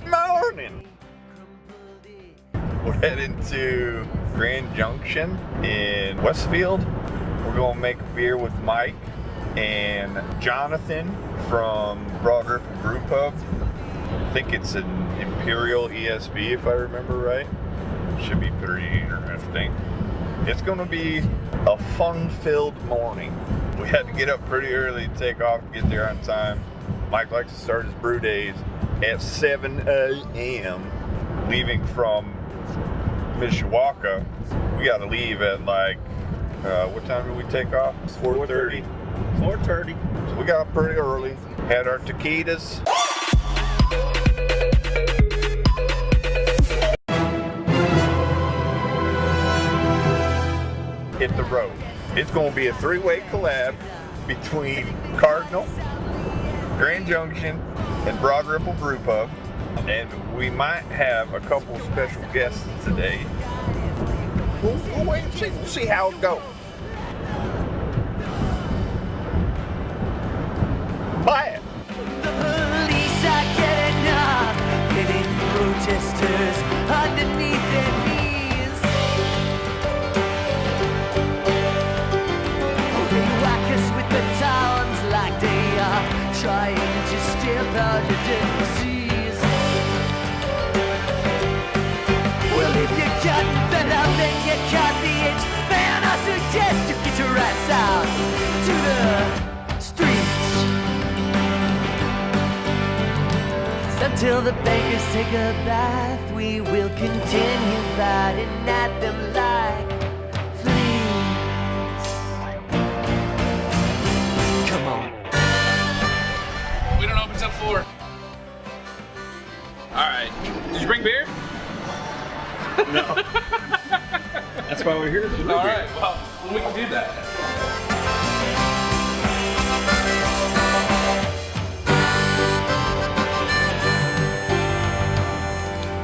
morning. We're heading to Junction in Westfield. We're gonna make a beer with Mike and Jonathan from Brewery. I think it's an Imperial ESB if I remember right. Should be pretty interesting. It's gonna be a fun-filled morning. We had to get up pretty early to take off to get there on time. Mike likes to start his brew days at 7 a.m. leaving from Mishawaka. We gotta leave at like, what time did we take off? 4:30. 4:30. So we got up pretty early, had our taquitas. Hit the road. It's gonna be a three-way collab between Cardinal, Junction, and Broad Ripple Brew Pub. And we might have a couple special guests today. We'll wait and see. We'll see how it goes. Buy it. The police are getting up, hitting protesters underneath their knees. They whack us with the towns like they are trying to stamp out the disease. Well, if you can't fed up, then you can't be it. Man, I suggest you get your ass out to the streets. Until the bankers take a bath, we will continue biting at them like fleas. Come on. We don't open till 4. Alright. Did you bring beer? No. That's why we're here. Alright, well, we can do that.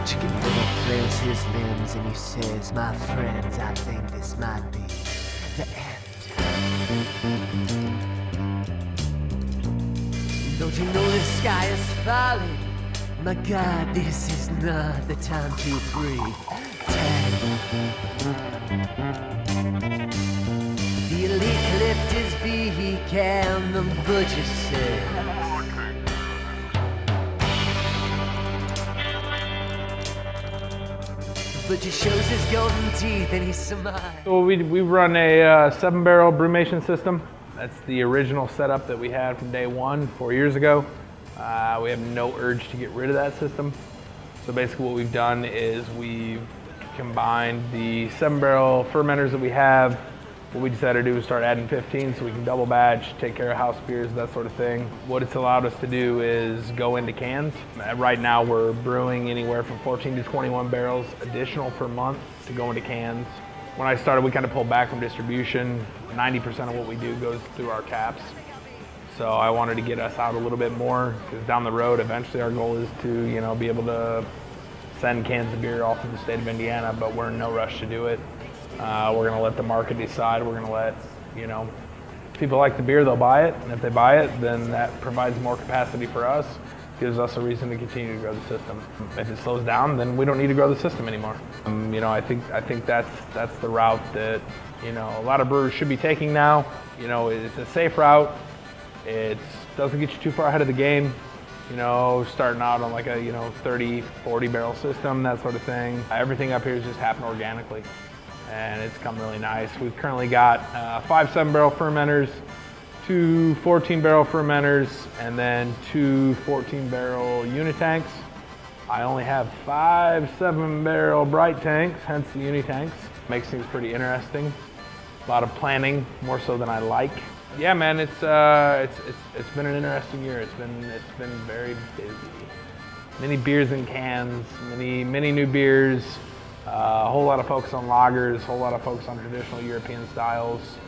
Chicken Little flails his limbs and he says, my friends, I think this might be the end. Don't you know the sky is falling? My God, this is not the time to pretend. The elite clipped his beak and the butcher said, but he shows his golden teeth and he smiles. So we run a 7-barrel brewmation system. That's the original setup that we had from day one 4 years ago. We have no urge to get rid of that system. So basically what we've done is we've combined the 7-barrel fermenters that we have. What we decided to do is start adding 15 so we can double batch, take care of house beers, that sort of thing. What it's allowed us to do is go into cans. Right now we're brewing anywhere from 14 to 21 barrels additional per month to go into cans. When I started, we kind of pulled back from distribution. 90% of what we do goes through our taps. So I wanted to get us out a little bit more, because down the road, eventually our goal is to, be able to send cans of beer all through the state of Indiana, but we're in no rush to do it. We're gonna let the market decide. We're gonna let, if people like the beer, they'll buy it. And if they buy it, then that provides more capacity for us, gives us a reason to continue to grow the system. If it slows down, then we don't need to grow the system anymore. I think that's the route that, a lot of brewers should be taking now. It's a safe route. It doesn't get you too far ahead of the game, starting out on like a, 30, 40 barrel system, that sort of thing. Everything up here has just happened organically, and it's come really nice. We've currently got 5 7-barrel fermenters, 2 14-barrel fermenters, and then 2 14-barrel unitanks. I only have 5 7-barrel bright tanks, hence the unitanks. Makes things pretty interesting. A lot of planning, more so than I like. Yeah, man, it's been an interesting year. It's been very busy. Many beers in cans, many new beers. A whole lot of focus on lagers, a whole lot of focus on traditional European styles.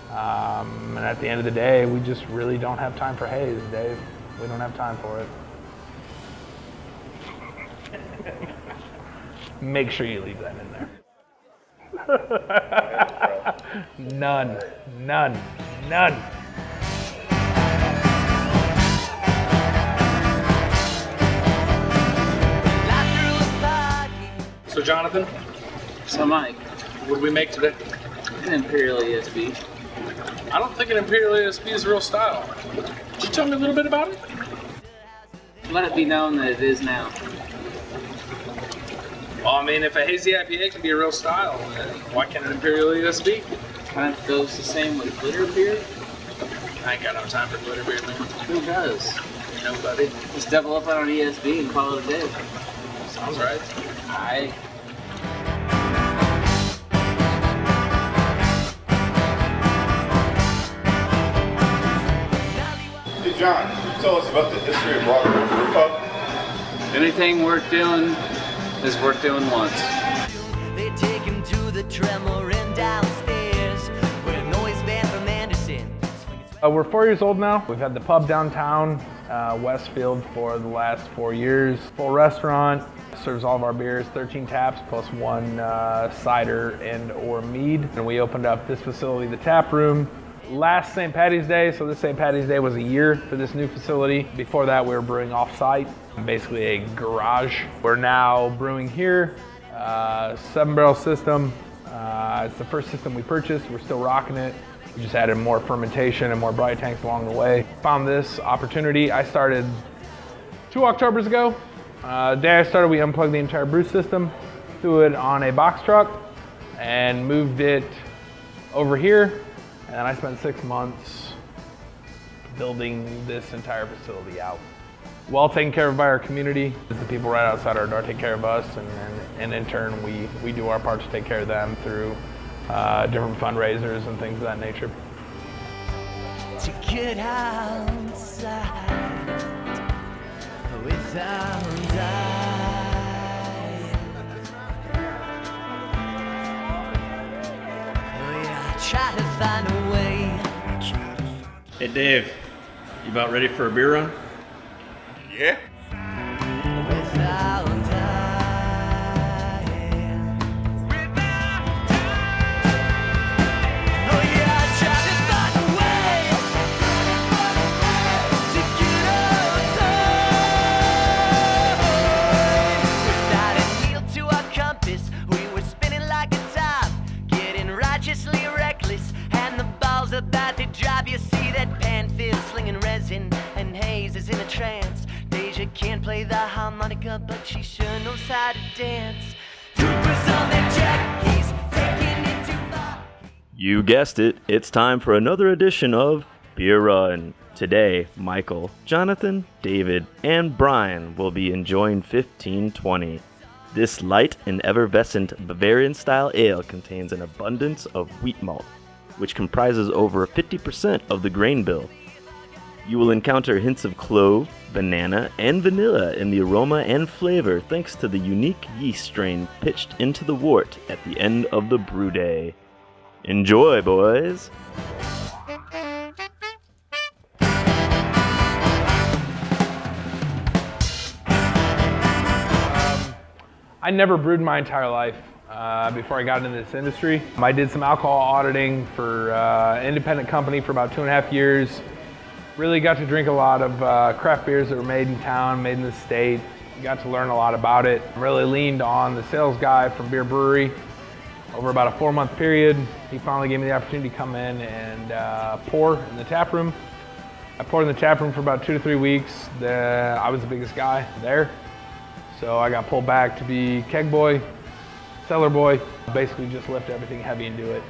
And at the end of the day, we just really don't have time for haze, Dave. We don't have time for it. Make sure you leave that in there. None. So Jonathan, So Mike, what do we make today? an Imperial ESB. I don't think an Imperial ESB is a real style. Could you tell me a little bit about it? Let it be known that it is now. Well, I mean, if a hazy IPA can be a real style, then why can't an Imperial ESB? Kind of goes the same with glitter beer. I ain't got no time for glitter beer, man. Who does? Nobody. Just double up on an ESB and call it a day. Sounds right. Aye. Hey John, can you tell us about the history of Broadway Brew Pub? Anything worth doing is worth doing once. They take him to the Tremor and downstairs where noise band from Anderson. We're 4 years old now. We've had the pub downtown, Westfield, for the last 4 years. Full restaurant, serves all of our beers, 13 taps plus one cider and or mead. And we opened up this facility, the tap room, last St. Patty's Day. So this St. Patty's Day was a year for this new facility. Before that, we were brewing off-site, basically a garage. We're now brewing here, 7-barrel system. It's the first system we purchased. We're still rocking it. We just added more fermentation and more bright tanks along the way. Found this opportunity. I started 2 Octobers ago. The day I started, we unplugged the entire brew system, threw it on a box truck, and moved it over here. And then I spent 6 months building this entire facility out. Well taken care of by our community. The people right outside our door take care of us, and in turn, we do our part to take care of them through different fundraisers and things of that nature. To get outside without dying. Oh yeah, I try to find a way. Hey Dave, you about ready for a beer run? Yeah. Without dying. Oh yeah, I try to find a way to get outside. Without a needle to our compass, we were spinning like a top, getting righteously reckless, and the balls about to drop. You see that pan feels slinging resin, and Hayes is in a trance. Deja can't play the harmonica, but she sure knows how to dance. Troopers on their jackies, taking it too far. You guessed it, it's time for another edition of Beer Run. Today, Michael, Jonathan, David, and Brian will be enjoying 1520. This light and effervescent Bavarian-style ale contains an abundance of wheat malt, which comprises over 50% of the grain bill. You will encounter hints of clove, banana, and vanilla in the aroma and flavor thanks to the unique yeast strain pitched into the wort at the end of the brew day. Enjoy, boys! I never brewed my entire life before I got into this industry. I did some alcohol auditing for an independent company for about 2.5 years. Really got to drink a lot of craft beers that were made in town, made in the state. Got to learn a lot about it. Really leaned on the sales guy from Brewery over about a 4-month period. He finally gave me the opportunity to come in and pour in the tap room. I poured in the tap room for about 2 to 3 weeks. I was the biggest guy there. So I got pulled back to be keg boy, cellar boy, basically just lift everything heavy and do it.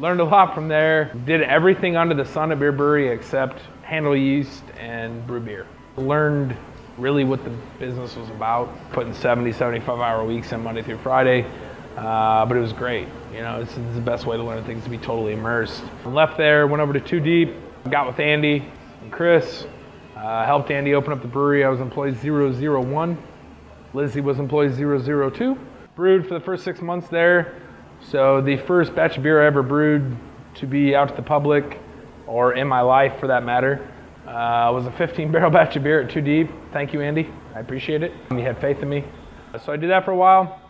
Learned a lot from there. Did everything under the sun at Brewery except handle yeast and brew beer. Learned really what the business was about, putting 70, 75-hour weeks in Monday through Friday, but it was great. You know, it's the best way to learn things, to be totally immersed. Left there, went over to Too Deep, got with Andy and Chris, helped Andy open up the brewery. I was employee 001. Lizzie was employee 002. Brewed for the first 6 months there. So the first batch of beer I ever brewed to be out to the public, or in my life for that matter, was a 15-barrel batch of beer at Too Deep. Thank you, Andy. I appreciate it. You had faith in me. So I did that for a while.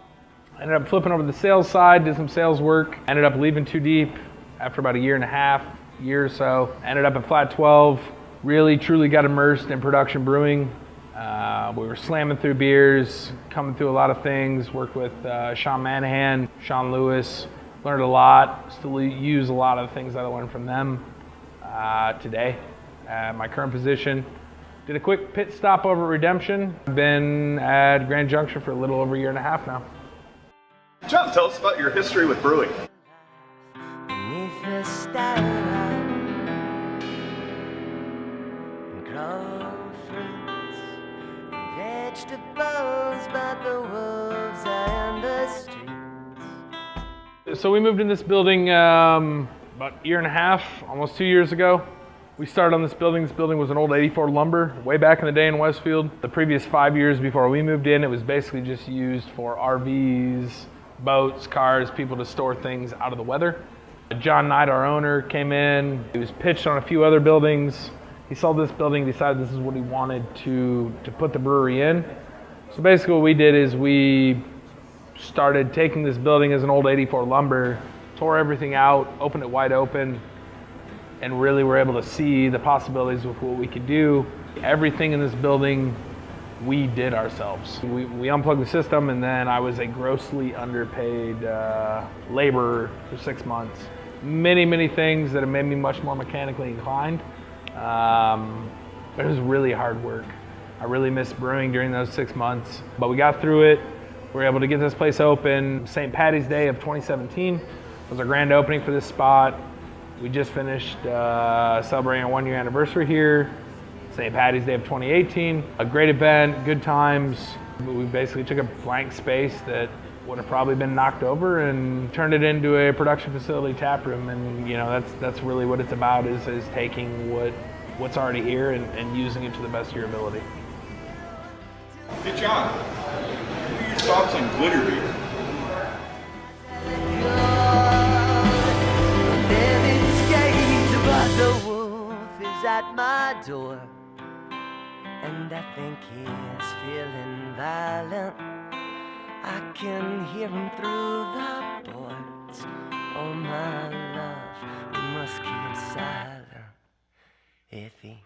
Ended up flipping over to the sales side, did some sales work. Ended up leaving Too Deep after about a year or so. Ended up at Flat 12. Really, truly got immersed in production brewing We were slamming through beers, coming through a lot of things, worked with Sean Manahan, Sean Lewis, learned a lot, still use a lot of the things that I learned from them today at my current position. Did a quick pit stop over at Redemption. Been at Grand Junction for a little over a year and a half now. John, tell us about your history with brewing. Beneath the starlight and grow fruits and vegetables, but the wolves are in the streets. So we moved in this building about a year and a half, almost 2 years ago. We started on this building. This building was an old 84 lumber way back in the day in Westfield. The previous 5 years before we moved in, it was basically just used for RVs, boats, cars, people to store things out of the weather. John Knight, our owner, came in. He was pitched on a few other buildings. He sold this building, decided this is what he wanted to put the brewery in. So basically what we did is we started taking this building as an old 84 lumber, tore everything out, opened it wide open, and really were able to see the possibilities with what we could do. Everything in this building we did ourselves. We unplugged the system, and then I was a grossly underpaid laborer for 6 months. Many things that have made me much more mechanically inclined, but it was really hard work. I really missed brewing during those 6 months, but we got through it. We were able to get this place open. St. Patty's Day of 2017 was our grand opening for this spot. We just finished celebrating our 1 year anniversary here. St. Patty's Day of 2018. A great event, good times. We basically took a blank space that would have probably been knocked over and turned it into a production facility tap room. And you know, that's really what it's about, is taking what's already here and using it to the best of your ability. Hey John, what are your thoughts on glitter beer? But the wolf is at my door, and I think he is feeling violent. I can hear him through the boards. Oh my love, we must keep silent if he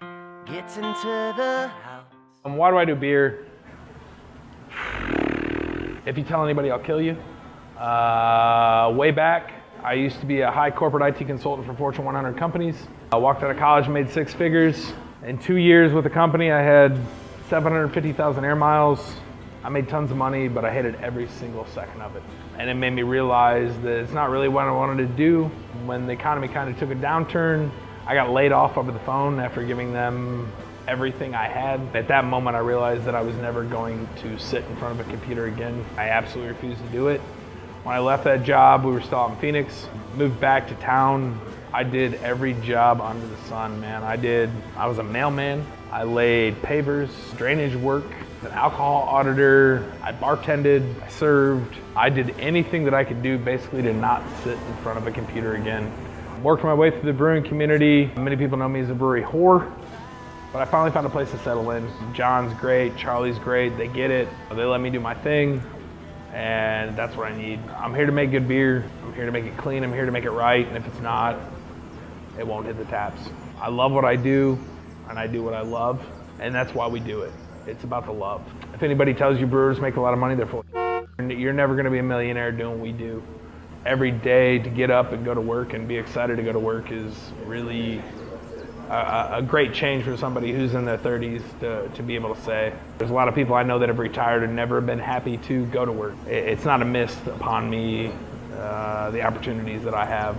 gets into the house. Why do I do beer? If you tell anybody, I'll kill you. Way back, I used to be a high corporate IT consultant for Fortune 100 companies. I walked out of college, made 6 figures. In 2 years with the company, I had 750,000 air miles. I made tons of money, but I hated every single second of it. And it made me realize that it's not really what I wanted to do. When the economy kind of took a downturn, I got laid off over the phone after giving them everything I had. At that moment, I realized that I was never going to sit in front of a computer again. I absolutely refused to do it. When I left that job, we were still out in Phoenix, moved back to town. I did every job under the sun, man. I was a mailman. I laid pavers, drainage work, an alcohol auditor. I bartended, I served. I did anything that I could do basically to not sit in front of a computer again. Worked my way through the brewing community. Many people know me as a brewery whore, but I finally found a place to settle in. John's great, Charlie's great, they get it. They let me do my thing. And that's what I need. I'm here to make good beer. I'm here to make it clean. I'm here to make it right. And if it's not, it won't hit the taps. I love what I do, and I do what I love, and that's why we do it. It's about the love. If anybody tells you brewers make a lot of money, they're full of shit. You're never gonna be a millionaire doing what we do. Every day to get up and go to work and be excited to go to work is really a great change for somebody who's in their 30s to be able to say. There's a lot of people I know that have retired and never been happy to go to work. It's not a miss upon me, the opportunities that I have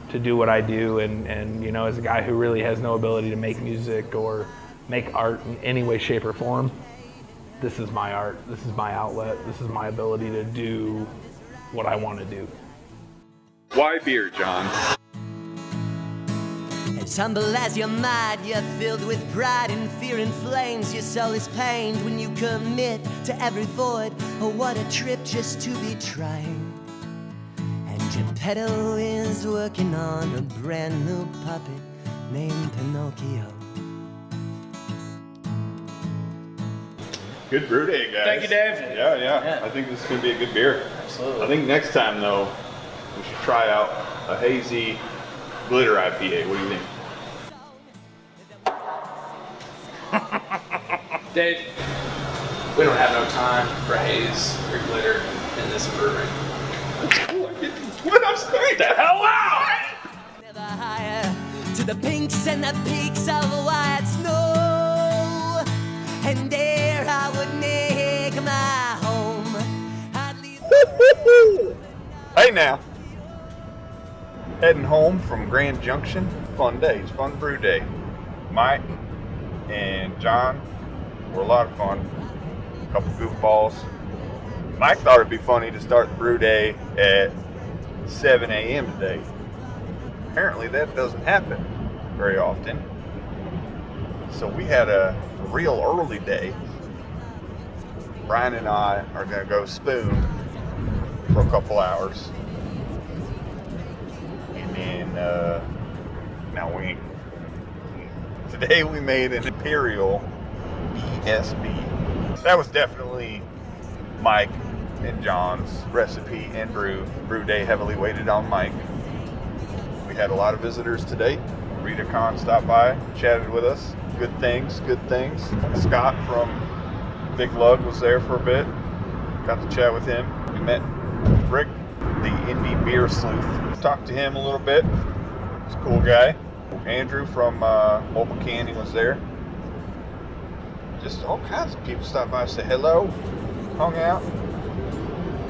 to do what I do, and you know, as a guy who really has no ability to make music or make art in any way, shape, or form, this is my art, this is my outlet, this is my ability to do what I want to do. Why beer, John? As humble as your might, you're filled with pride and fear and flames. Your soul is pained when you commit to every void. Oh, what a trip just to be trying. And Geppetto is working on a brand new puppet named Pinocchio. Good brew day, guys. Thank you, Dave. Yeah. I think this is going to be a good beer. Absolutely. I think next time, though, we should try out a hazy glitter IPA. What do you think? Dave, We don't have no time for haze or glitter in this brewery. What the hell out? Never higher to the pinks and the peaks of white snow. And there I would make my home. I'd leave. Hey now. Heading home from Grand Junction. Fun days, fun brew day. Mike and John were a lot of fun. A couple goofballs. Mike thought it'd be funny to start the brew day at 7 a.m. today. Apparently that doesn't happen very often. So we had a real early day. Brian and I are gonna go spoon for a couple hours. And then, now we, today we made an Imperial ESB. That was definitely Mike and John's recipe and brew. Brew day heavily weighted on Mike. We had a lot of visitors today. Rita Khan stopped by, chatted with us. Good things, good things. Scott from Big Lug was there for a bit. Got to chat with him. We met Rick, the indie beer sleuth. Talked to him a little bit. He's a cool guy. Andrew from Mobile Candy was there. Just all kinds of people stopped by, said hello, hung out,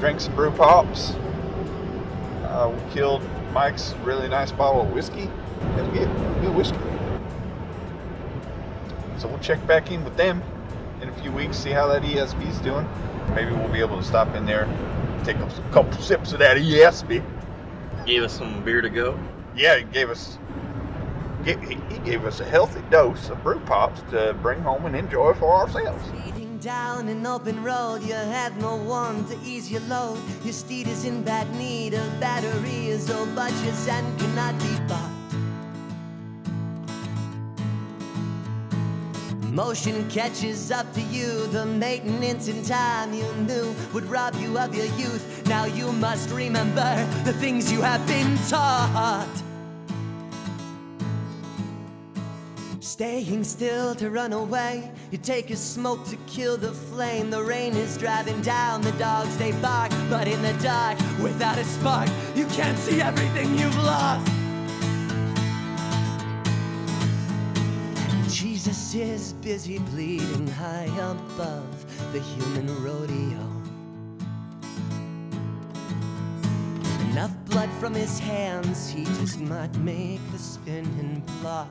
drank some brew pops. We killed Mike's really nice bottle of whiskey. It was good whiskey. So we'll check back in with them in a few weeks, see how that ESB's doing. Maybe we'll be able to stop in there, take a couple sips of that ESB. Gave us some beer to go. Yeah, he gave us a healthy dose of brew pops to bring home and enjoy for ourselves. Speeding down an open road, you have no one to ease your load. Your steed is in bad need of batteries, or budgets and cannot be bought. Motion catches up to you, the maintenance in time you knew would rob you of your youth. Now you must remember the things you have been taught. Staying still to run away, you take a smoke to kill the flame. The rain is driving down, the dogs they bark, but in the dark, without a spark, you can't see everything you've lost. Jesus is busy bleeding high above the human rodeo. Enough blood from his hands, he just might make the spinning plot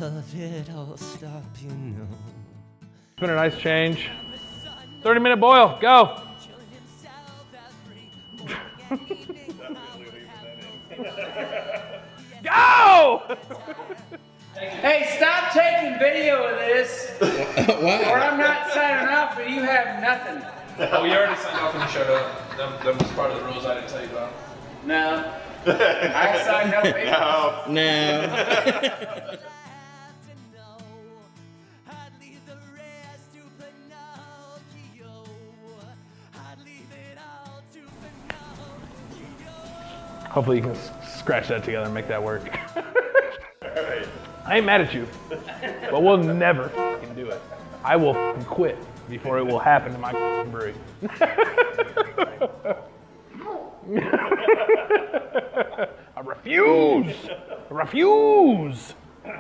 of it all stop, you know. It's been a nice change. 30-minute boil, go. Go! Hey, stop taking video of this, or I'm not signing off, and you have nothing. Oh, we already signed off when you showed up. That was part of the rules I didn't tell you about. No, I signed up. No. Hopefully you can scratch that together and make that work. I ain't mad at you, but we'll never fucking do it. I will fucking quit before it will happen to my brewery. I refuse! I refuse!